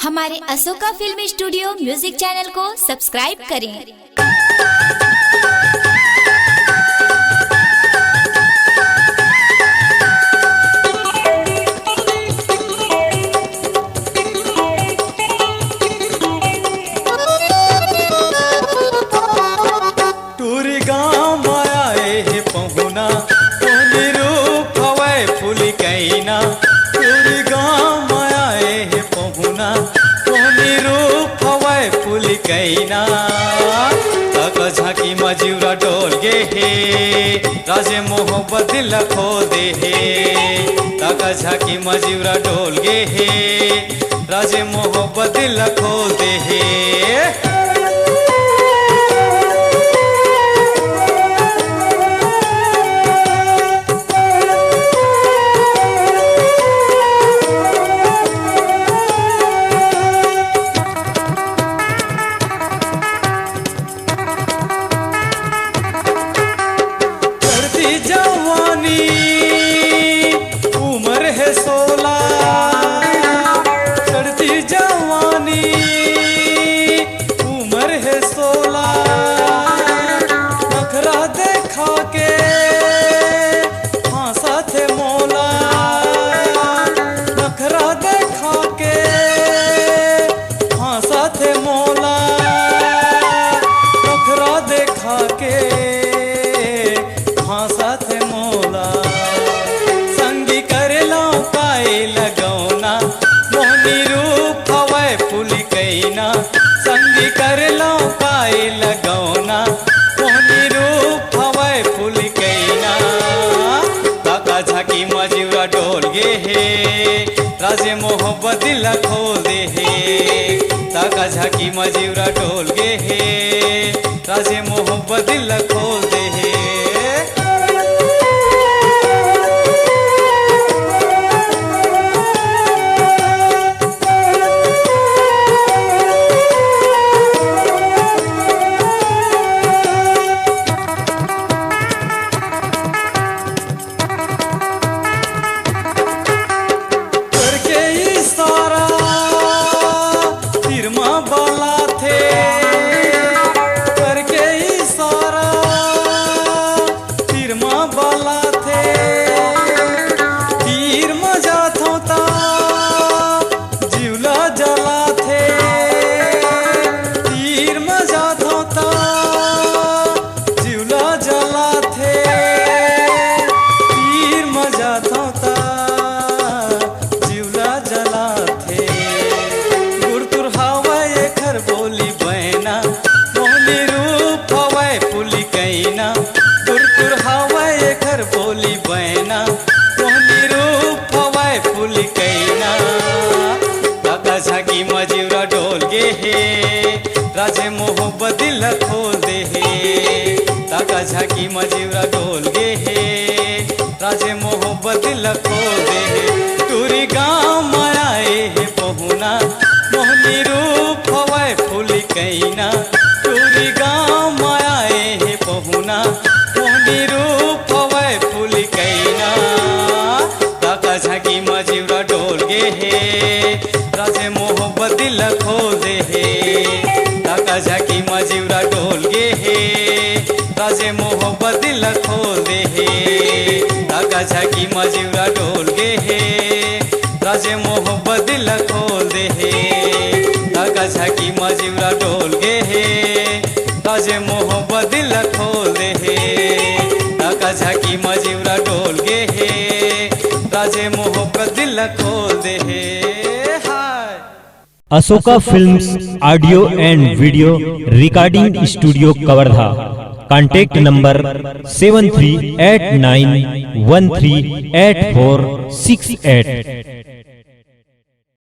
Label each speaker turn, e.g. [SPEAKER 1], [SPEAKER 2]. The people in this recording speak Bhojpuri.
[SPEAKER 1] हमारे Ashoka film studio music channel को सब्सक्राइब करें।
[SPEAKER 2] झाकी मजूरा डोल गे हे राजे मोहब्बत दिल खोल दे हे ताका झाकी मजूरा डोल गे हे राजे मोहब्बत दिल खोल दे हे। राजे मोहब्बत दिल खोल दे हे ताका झाकी मजूरा डोल गे हे राजे मोहब्बत दिल खोल दे हे। राजे मोहब्बत दिल खोल दे हे ताका झाकी मजूरा डोल गे हे राजे मोहब्बत दिल खोल दे हे। टूरी गाँव मायाए हे पहुना मोहनी रूप हवाए फूली कैना टूरी गाँव मायाए हे पहुना मोहनी रूप हवाए फूली कैना ताका झाकी मजूरा डोल गे हे राजे मोहब्बत दिल खोल दे हे ताका झाकी मजूरा डोल गे हे राजे मोहब्बत दिल खोल दे हे ताका झाकी मजूरा डोल गे हे राजे मोहब्बत दिल खोल दे हे ताका झाकी मजूरा डोल गे हे राजे मोहब्बत दिल खोल दे हे ताका झाकी मजूरा डोल गे हे राजे मोहब्बत दिल खोल दे हे।
[SPEAKER 3] Ashoka films audio and video recording studio Kawardha. Contact number 7389138468।